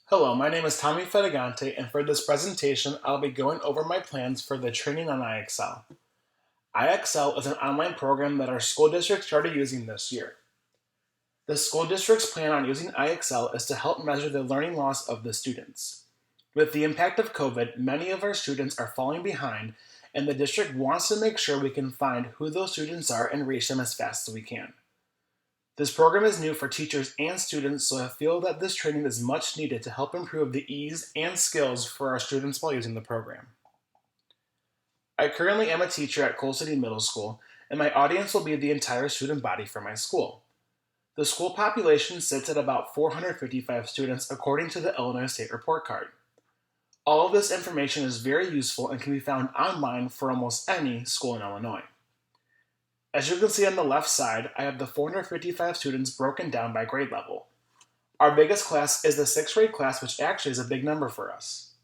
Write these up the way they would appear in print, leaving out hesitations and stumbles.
Hello, my name is Tommy Fedegante, and for this presentation, I'll be going over my plans for the training on IXL. IXL is an online program that our school district started using this year. The school district's plan on using IXL is to help measure the learning loss of the students. With the impact of COVID, many of our students are falling behind, and the district wants to make sure we can find who those students are and reach them as fast as we can. This program is new for teachers and students, so I feel that this training is much needed to help improve the ease and skills for our students while using the program. I currently am a teacher at Coal City Middle School, and my audience will be the entire student body for my school. The school population sits at about 455 students according to the Illinois State Report Card. All of this information is very useful and can be found online for almost any school in Illinois. As you can see on the left side, I have the 455 students broken down by grade level. Our biggest class is the 6th grade class, which actually is a big number for us.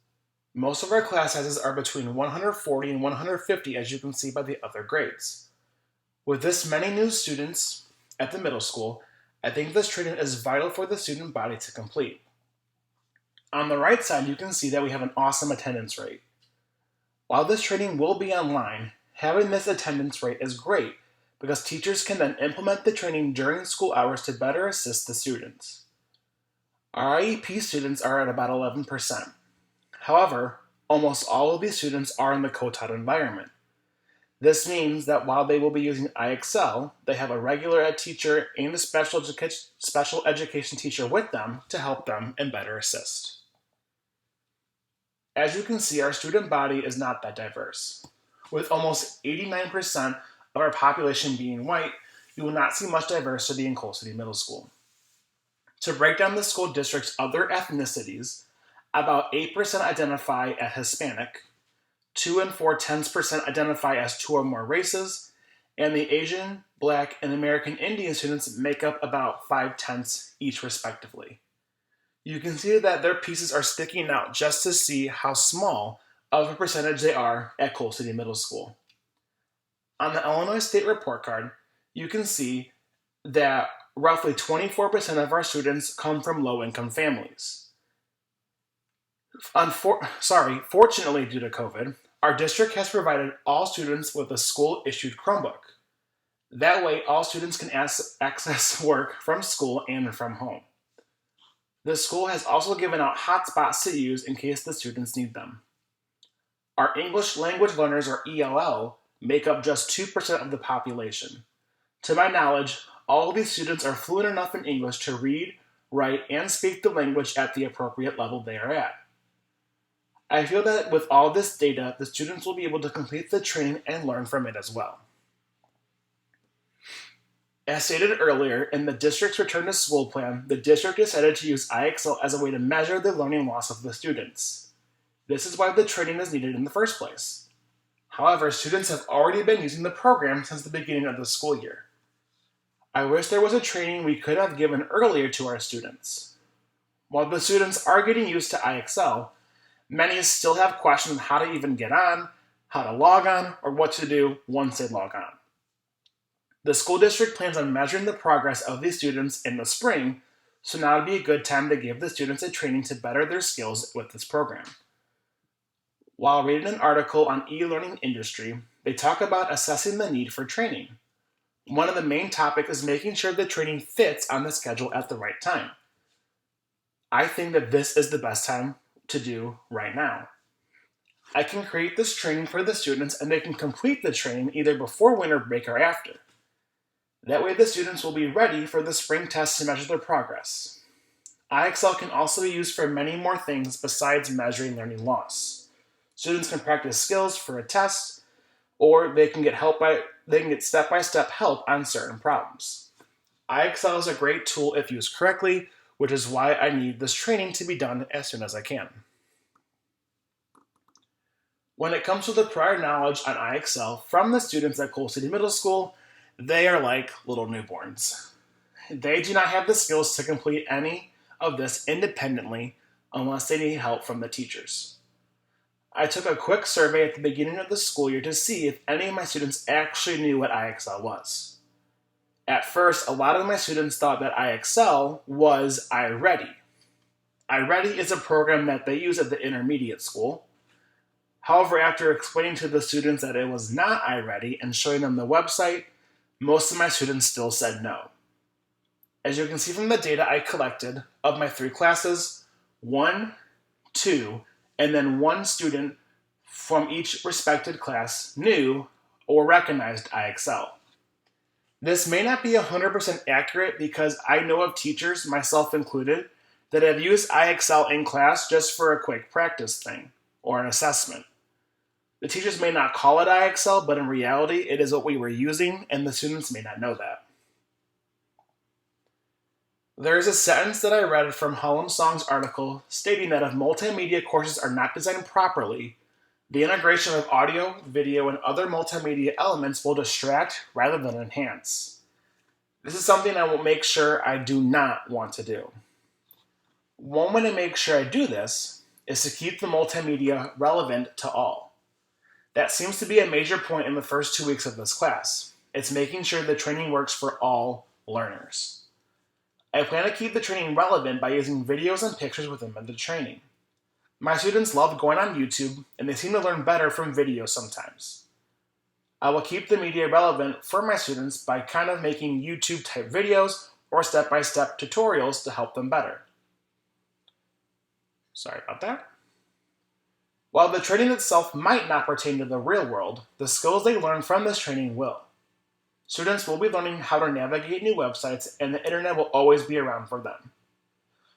Most of our class sizes are between 140 and 150, as you can see by the other grades. With this many new students at the middle school, I think this training is vital for the student body to complete. On the right side, you can see that we have an awesome attendance rate. While this training will be online, having this attendance rate is great because teachers can then implement the training during school hours to better assist the students. Our IEP students are at about 11%. However, almost all of these students are in the co-taught environment. This means that while they will be using IXL, they have a regular ed teacher and a special education teacher with them to help them and better assist. As you can see, our student body is not that diverse. With almost 89% of our population being white, you will not see much diversity in Coal City Middle School. To break down the school district's other ethnicities, about 8% identify as Hispanic, 2 and 4/10% identify as 2 or more races, and the Asian, Black, and American Indian students make up about 5/10 each respectively. You can see that their pieces are sticking out just to see how small of a percentage they are at Coal City Middle School. On the Illinois State Report Card, you can see that roughly 24% of our students come from low-income families. Fortunately, due to COVID, our district has provided all students with a school-issued Chromebook. That way, all students can access work from school and from home. The school has also given out hotspots to use in case the students need them. Our English language learners, or ELL, make up just 2% of the population. To my knowledge, all of these students are fluent enough in English to read, write, and speak the language at the appropriate level they are at. I feel that with all this data, the students will be able to complete the training and learn from it as well. As stated earlier, in the district's return to school plan, the district decided to use IXL as a way to measure the learning loss of the students. This is why the training is needed in the first place. However, students have already been using the program since the beginning of the school year. I wish there was a training we could have given earlier to our students. While the students are getting used to IXL, many still have questions on how to even get on, how to log on, or what to do once they log on. The school district plans on measuring the progress of these students in the spring, so now would be a good time to give the students a training to better their skills with this program. While reading an article on e-learning industry, they talk about assessing the need for training. One of the main topics is making sure the training fits on the schedule at the right time. I think that this is the best time to do right now. I can create this training for the students and they can complete the training either before winter break or after. That way the students will be ready for the spring test to measure their progress. IXL can also be used for many more things besides measuring learning loss. Students can practice skills for a test, or they can get step-by-step help on certain problems. IXL is a great tool if used correctly, which is why I need this training to be done as soon as I can. When it comes to the prior knowledge on IXL from the students at Coal City Middle School, they are like little newborns. They do not have the skills to complete any of this independently unless they need help from the teachers. I took a quick survey at the beginning of the school year to see if any of my students actually knew what IXL was. At first, a lot of my students thought that IXL was iReady. I iReady is a program that they use at the intermediate school. However, after explaining to the students that it was not iReady and showing them the website, most of my students still said no. As you can see from the data I collected, of my 3 classes, 1, 2, and then 1 student from each respected class knew or recognized IXL. This may not be 100% accurate because I know of teachers, myself included, that have used IXL in class just for a quick practice thing or an assessment. The teachers may not call it IXL, but in reality, it is what we were using, and the students may not know that. There is a sentence that I read from Hallam Song's article stating that if multimedia courses are not designed properly, the integration of audio, video, and other multimedia elements will distract rather than enhance. This is something I will make sure I do not want to do. One way to make sure I do this is to keep the multimedia relevant to all. That seems to be a major point in the first 2 weeks of this class. It's making sure the training works for all learners. I plan to keep the training relevant by using videos and pictures within the training. My students love going on YouTube, and they seem to learn better from videos sometimes. I will keep the media relevant for my students by kind of making YouTube-type videos or step-by-step tutorials to help them better. Sorry about that. While the training itself might not pertain to the real world, the skills they learn from this training will. Students will be learning how to navigate new websites, and the internet will always be around for them.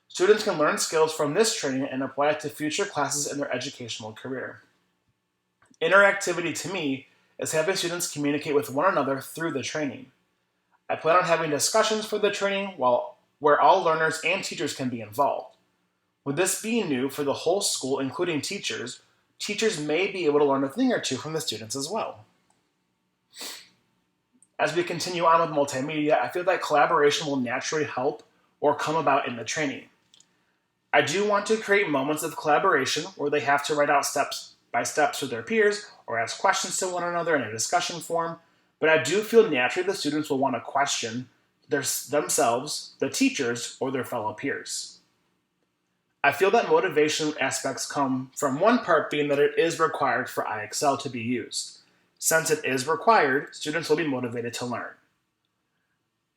Students can learn skills from this training and apply it to future classes in their educational career. Interactivity to me is having students communicate with one another through the training. I plan on having discussions for the training where all learners and teachers can be involved. With this being new for the whole school, including teachers may be able to learn a thing or two from the students as well. As we continue on with multimedia, I feel that collaboration will naturally help or come about in the training. I do want to create moments of collaboration where they have to write out steps by steps with their peers or ask questions to one another in a discussion form, but I do feel naturally the students will want to question themselves, the teachers, or their fellow peers. I feel that motivation aspects come from one part being that it is required for IXL to be used. Since it is required, students will be motivated to learn.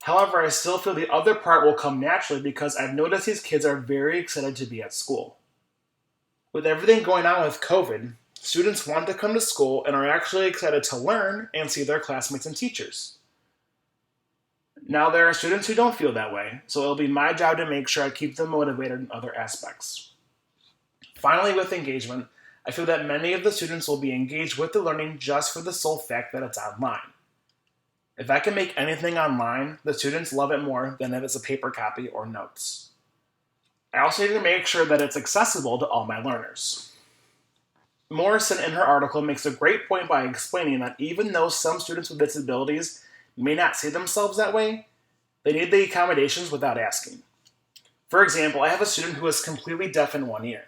However, I still feel the other part will come naturally because I've noticed these kids are very excited to be at school. With everything going on with COVID, students want to come to school and are actually excited to learn and see their classmates and teachers. Now, there are students who don't feel that way, so it'll be my job to make sure I keep them motivated in other aspects. Finally, with engagement, I feel that many of the students will be engaged with the learning just for the sole fact that it's online. If I can make anything online, the students love it more than if it's a paper copy or notes. I also need to make sure that it's accessible to all my learners. Morrison in her article makes a great point by explaining that even though some students with disabilities may not see themselves that way, they need the accommodations without asking. For example, I have a student who is completely deaf in one ear.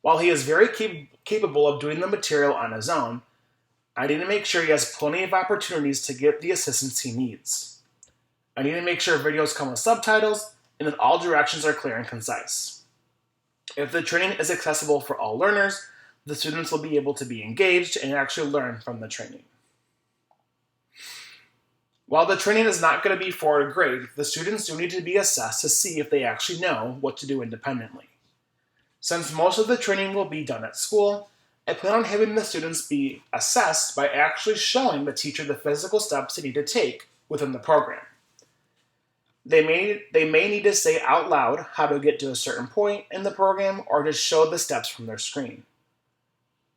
While he is very capable of doing the material on his own, I need to make sure he has plenty of opportunities to get the assistance he needs. I need to make sure videos come with subtitles and that all directions are clear and concise. If the training is accessible for all learners, the students will be able to be engaged and actually learn from the training. While the training is not going to be for a grade, the students do need to be assessed to see if they actually know what to do independently. Since most of the training will be done at school, I plan on having the students be assessed by actually showing the teacher the physical steps they need to take within the program. They may need to say out loud how to get to a certain point in the program or just show the steps from their screen.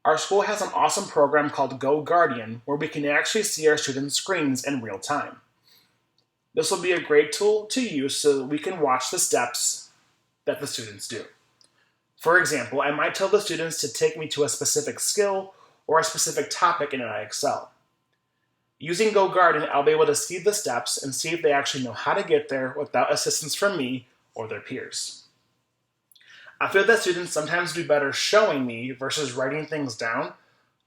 Our school has an awesome program called Go Guardian where we can actually see our students' screens in real time. This will be a great tool to use so that we can watch the steps that the students do. For example, I might tell the students to take me to a specific skill or a specific topic in an IXL. Using Go Guardian, I'll be able to see the steps and see if they actually know how to get there without assistance from me or their peers. I feel that students sometimes do better showing me versus writing things down,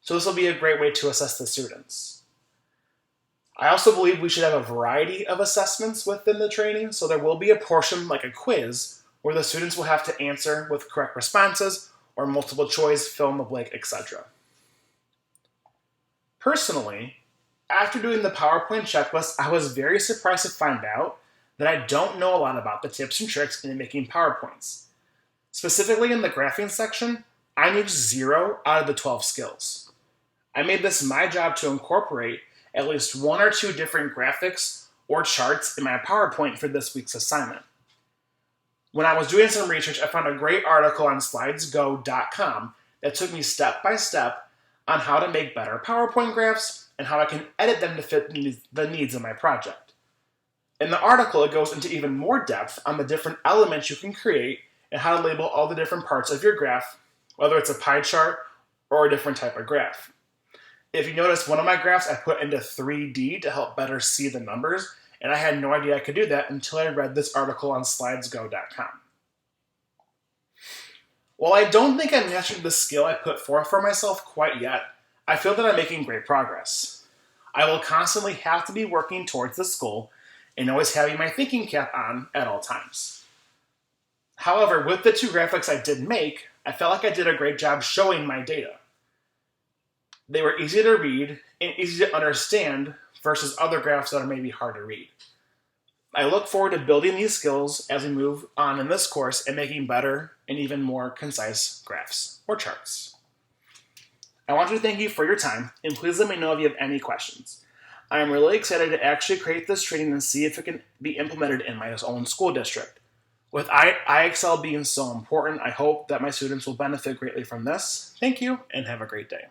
so this will be a great way to assess the students. I also believe we should have a variety of assessments within the training, so there will be a portion like a quiz where the students will have to answer with correct responses or multiple choice, fill in the blank, etc. Personally, after doing the PowerPoint checklist, I was very surprised to find out that I don't know a lot about the tips and tricks in making PowerPoints. Specifically in the graphing section, I knew 0 out of the 12 skills. I made this my job to incorporate at least 1 or 2 different graphics or charts in my PowerPoint for this week's assignment. When I was doing some research, I found a great article on slidesgo.com that took me step by step on how to make better PowerPoint graphs and how I can edit them to fit the needs of my project. In the article, it goes into even more depth on the different elements you can create and how to label all the different parts of your graph, whether it's a pie chart or a different type of graph. If you notice, one of my graphs I put into 3D to help better see the numbers, and I had no idea I could do that until I read this article on slidesgo.com. While I don't think I mastered the skill I put forth for myself quite yet, I feel that I'm making great progress. I will constantly have to be working towards this goal and always having my thinking cap on at all times. However, with the 2 graphics I did make, I felt like I did a great job showing my data. They were easy to read and easy to understand versus other graphs that are maybe hard to read. I look forward to building these skills as we move on in this course and making better and even more concise graphs or charts. I want to thank you for your time, and please let me know if you have any questions. I am really excited to actually create this training and see if it can be implemented in my own school district. With IXL being so important, I hope that my students will benefit greatly from this. Thank you, and have a great day.